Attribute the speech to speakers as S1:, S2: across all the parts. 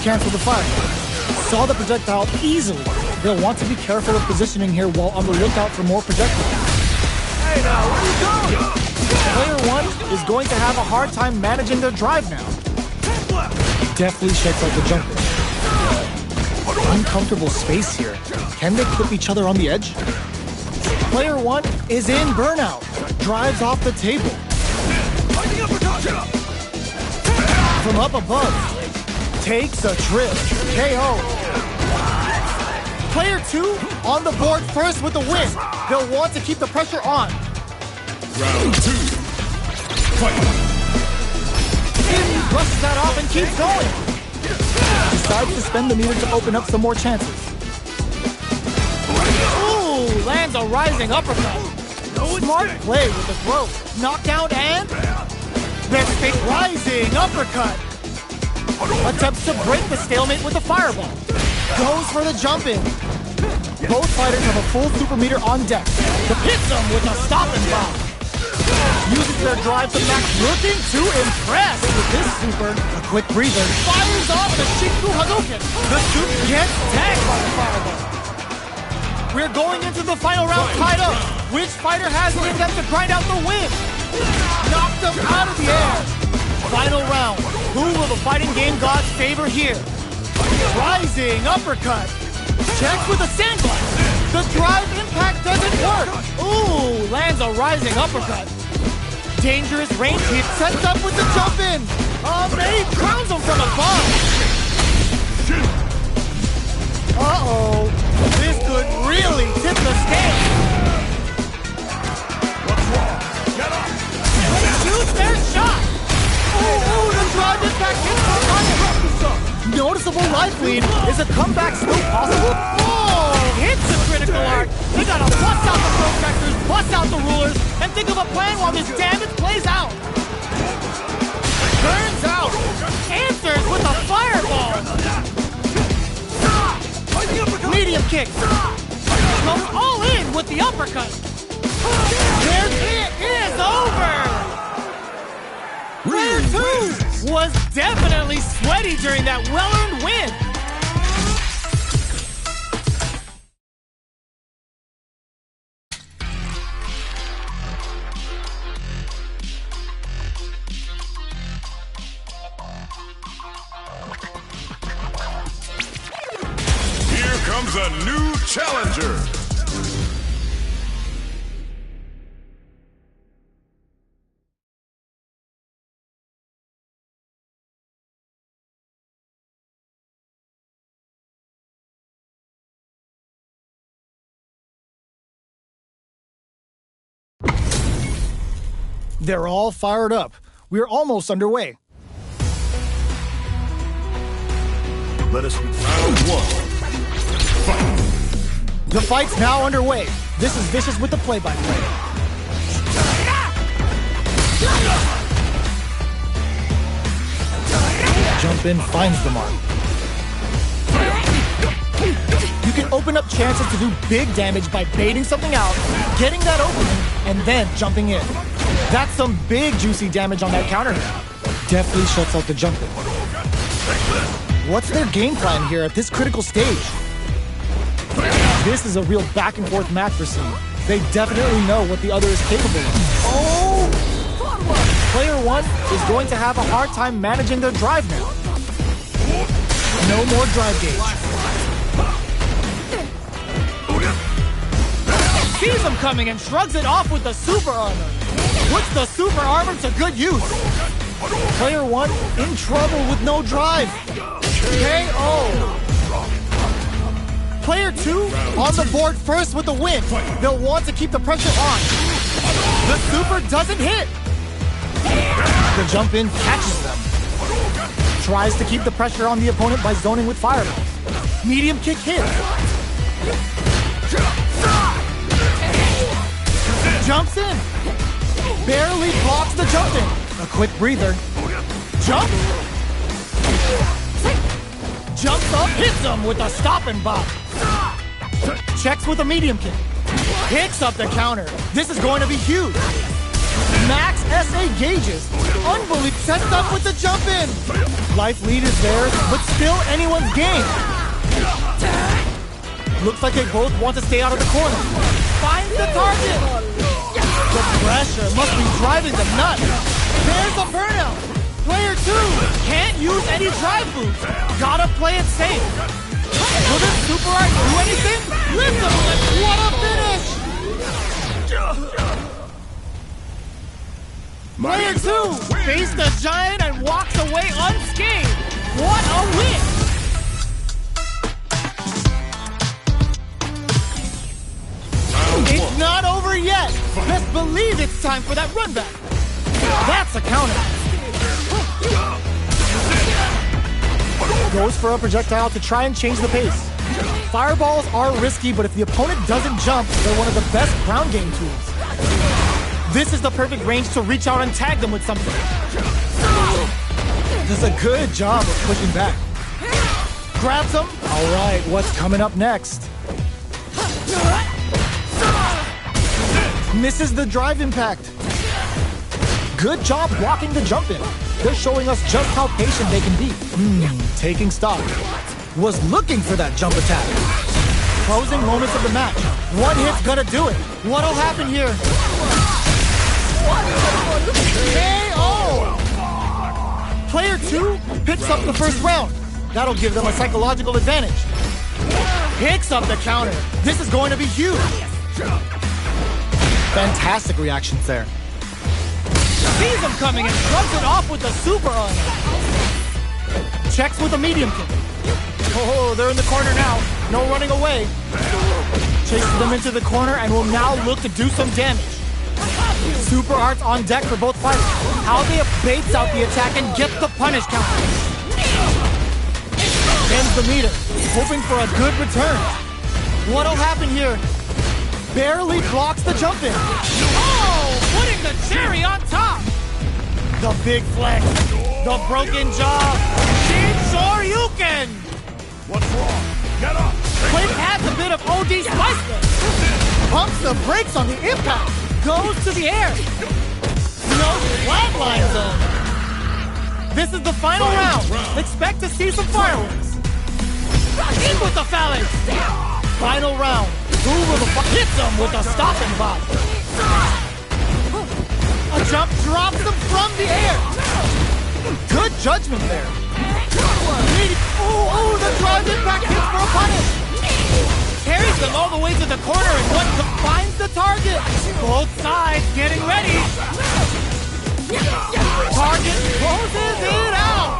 S1: cancel the fire. Saw the projectile easily. They'll want to be careful of positioning here while on the lookout for more projectiles.
S2: Hey now, where are you going?
S1: Player 1 is going to have a hard time managing their drive now. Definitely shakes out the jumper. Uncomfortable space here. Can they clip each other on the edge? Player 1 is in burnout. Drives off the table. From up above. Takes a trip. KO. Player 2 on the board first with the win. They'll want to keep the pressure on.
S3: Round 2. Fight!
S1: He brushes that off and keeps going. Decides to spend the meter to open up some more chances. Ooh, lands a rising uppercut. Smart play with the throw. Knockdown and... There's fake rising uppercut. Attempts to break the stalemate with a fireball. Goes for the jump in. Both fighters have a full super meter on deck. Hits them with a stop and bomb. Uses their drive to max, looking to impress with this super. A quick breather. Fires off the Shinku Hadouken. The super gets tagged by the fireball. We're going into the final round tied up. Which fighter has it in them to grind out the win? Knocked them out of the air. Final round. Who will the fighting game gods favor here? Rising uppercut. Checks with a sandblast. The drive impact doesn't work. Ooh, lands a rising uppercut. Dangerous range hit sets up with the jump in. Mei crowns him from above. Uh-oh. This could really tip the scale.
S3: What's wrong? Get up!
S1: Shoots their shot. Ooh, the drive impact hits the line. Noticeable life lead. Is a comeback still possible? Oh, hits the critical arc. They gotta bust out the protectors, bust out the rulers, and think of a plan while this damage plays out. Burns out. Answers with a fireball. Medium kick. Goes all in with the uppercut. It is over. Player 2 was definitely sweaty during that well-earned win.
S3: Here comes a new challenger.
S1: They're all fired up. We're almost underway.
S3: Let us round 1. Fight!
S1: The fight's now underway. This is Vicious with the play-by-play. Jump in finds the mark. You can open up chances to do big damage by baiting something out, getting that opening, and then jumping in. That's some big juicy damage on that counter. Definitely shuts out the jumping. What's their game plan here at this critical stage? This is a real back and forth match for Seed. They definitely know what the other is capable of. Oh! Player 1 is going to have a hard time managing their drive now. No more drive gauge. Sees him coming and shrugs it off with the super armor. Puts the super armor to good use. Player 1 in trouble with no drive. KO. Player 2 on the board first with the win. They'll want to keep the pressure on. The super doesn't hit. The jump in catches them. Tries to keep the pressure on the opponent by zoning with fireballs. Medium kick hit. Jumps in. Barely blocks the jump in. A quick breather. Jump. Jumps up, hits him with a stop and bop. Checks with a medium kick. Picks up the counter. This is going to be huge. Max SA gauges. Unbelievable. Sets up with the jump in. Life lead is theirs, but still anyone's game. Looks like they both want to stay out of the corner. Finds the target. The pressure must be driving them nuts. There's a burnout. Player 2 can't use any drive boost. Gotta play it safe. Will this Super Art do anything? Lift him! What a finish! Player 2 faced the giant and walks away unscathed. What a win! It's not over yet. Best believe it's time for that run back. That's a counter. Goes for a projectile to try and change the pace. Fireballs are risky, but if the opponent doesn't jump, they're one of the best ground game tools. This is the perfect range to reach out and tag them with something. Does a good job of pushing back. Grabs him. All right, what's coming up next? Misses the drive impact. Good job blocking the jump in. They're showing us just how patient they can be. Taking stock. Was looking for that jump attack. Closing moments of the match. One hit's gonna do it. What'll happen here? KO! Player 2 picks up the first round. That'll give them a psychological advantage. Picks up the counter. This is going to be huge. Fantastic reactions there. Sees him coming and rubs it off with the super on. Checks with a medium kick. Oh, they're in the corner now. No running away. Chases them into the corner and will now look to do some damage. Super arts on deck for both fighters. How they baits out the attack and get the punish counter. Ends the meter, hoping for a good return. What'll happen here? Barely blocks the jump in. Oh, putting the cherry on top. The big flex. The broken jaw. Shin Shoryuken.
S3: What's wrong? Get up!
S1: Quick adds a bit of OD spice there. Pumps the brakes on the impact. Goes to the air. No flatline zone. This is the final round. Expect to see some fireworks. In with the phalanx. Final round. Who will hit them with a stopping bot? A jump drops them from the air. Good judgment there. Oh, the drive impact hits for a punish. Carries them all the way to the corner and one finds the target. Both sides getting ready. Target closes it out.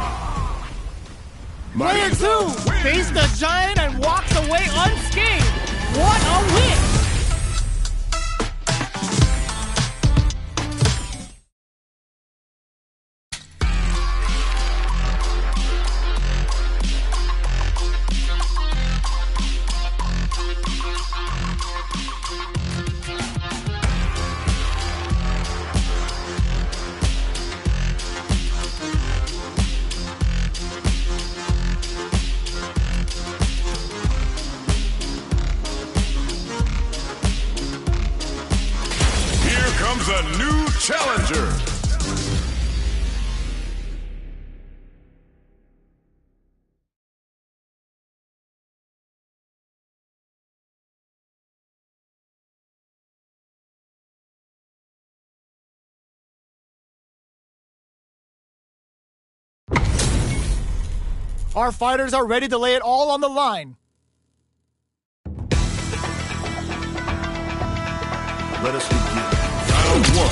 S1: Player 2 faced the giant and walks away unscathed. What a win!
S3: A new challenger.
S1: Our fighters are ready to lay it all on the line.
S3: Let us begin. Round 1.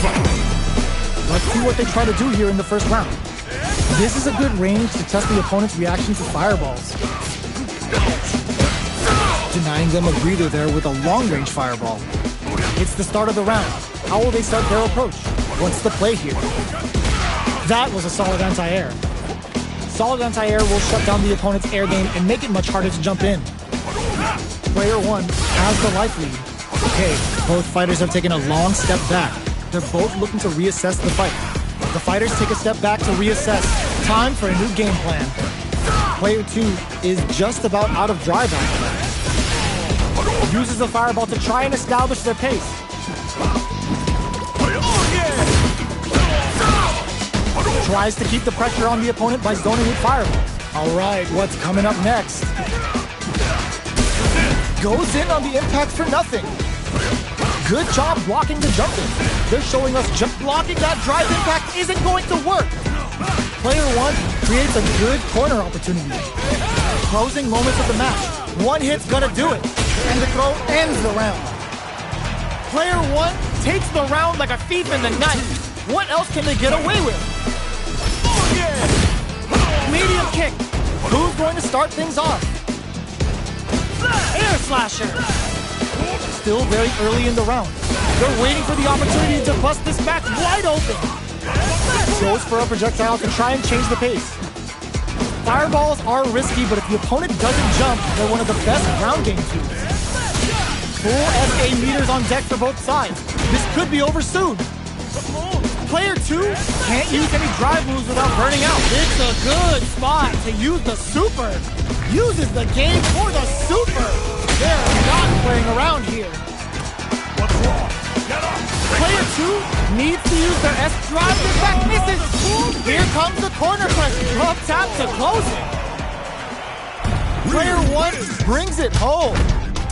S3: Fight.
S1: Let's see what they try to do here in the first round. This is a good range to test the opponent's reaction to fireballs. Denying them a breather there with a long-range fireball. It's the start of the round. How will they start their approach? What's the play here? That was a solid anti-air. Solid anti-air will shut down the opponent's air game and make it much harder to jump in. Player 1 has the life lead. Okay, both fighters have taken a long step back. They're both looking to reassess the fight. The fighters take a step back to reassess. Time for a new game plan. Player 2 is just about out of drive after that. Uses a fireball to try and establish their pace. Tries to keep the pressure on the opponent by zoning with fireballs. All right, what's coming up next? Goes in on the impact for nothing. Good job blocking the jump in. They're showing us just blocking that drive impact isn't going to work. Player one creates a good corner opportunity. Closing moments of the match. One hit's gonna do it. And the throw ends the round. Player one takes the round like a thief in the night. What else can they get away with? Medium kick. Who's going to start things off? Air slasher. Still very early in the round. They're waiting for the opportunity to bust this match wide open. Goes for a projectile to try and change the pace. Fireballs are risky, but if the opponent doesn't jump, they're one of the best ground game tools. Full SA meters on deck for both sides. This could be over soon. Player two can't use any drive moves without burning out. It's a good spot to use the super. Uses the game for the super. They're not playing around here.
S3: What's wrong? Get up!
S1: Player two needs to use their S drive. In fact, misses. Here comes the corner press. Up tap to close it. Player one brings it home.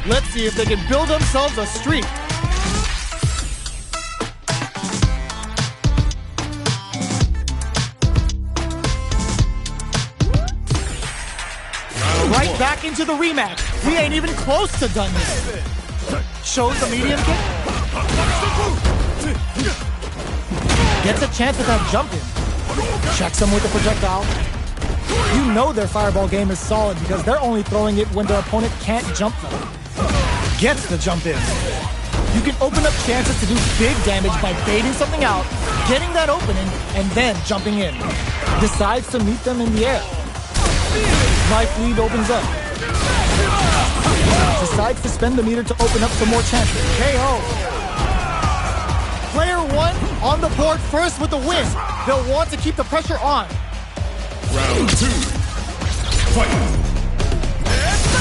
S1: Let's see if they can build themselves a streak. Right back into the rematch. We ain't even close to done yet. Shows the medium kick. Gets a chance at that jump in. Checks him with the projectile. You know their fireball game is solid because they're only throwing it when their opponent can't jump them. Gets the jump in. You can open up chances to do big damage by baiting something out, getting that opening, and then jumping in. Decides to meet them in the air. Life lead opens up. Decides to spend the meter to open up some more chances. KO. Player one on the board first with the win. They'll want to keep the pressure on.
S3: Round two. Fight!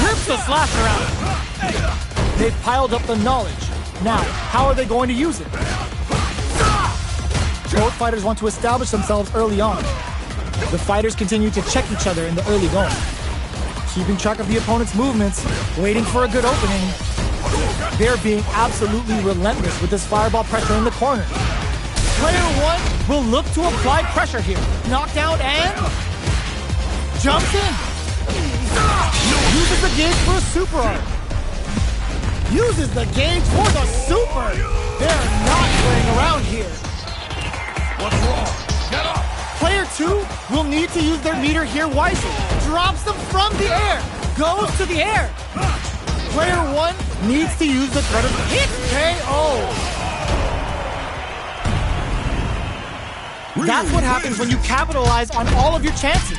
S1: Rips the slasher out. They've piled up the knowledge. Now, how are they going to use it? Both fighters want to establish themselves early on. The fighters continue to check each other in the early going. Keeping track of the opponent's movements, waiting for a good opening. They're being absolutely relentless with this fireball pressure in the corner. Player one will look to apply pressure here. Knockdown and jumps in. Uses the gauge for a super arc. Uses the gauge for the super. They're not playing around here.
S3: What's wrong? Get up!
S1: Player two will need to use their meter here wisely. Drops them from the air. Goes to the air. Player one needs to use the threat of hit KO. That's what happens when you capitalize on all of your chances.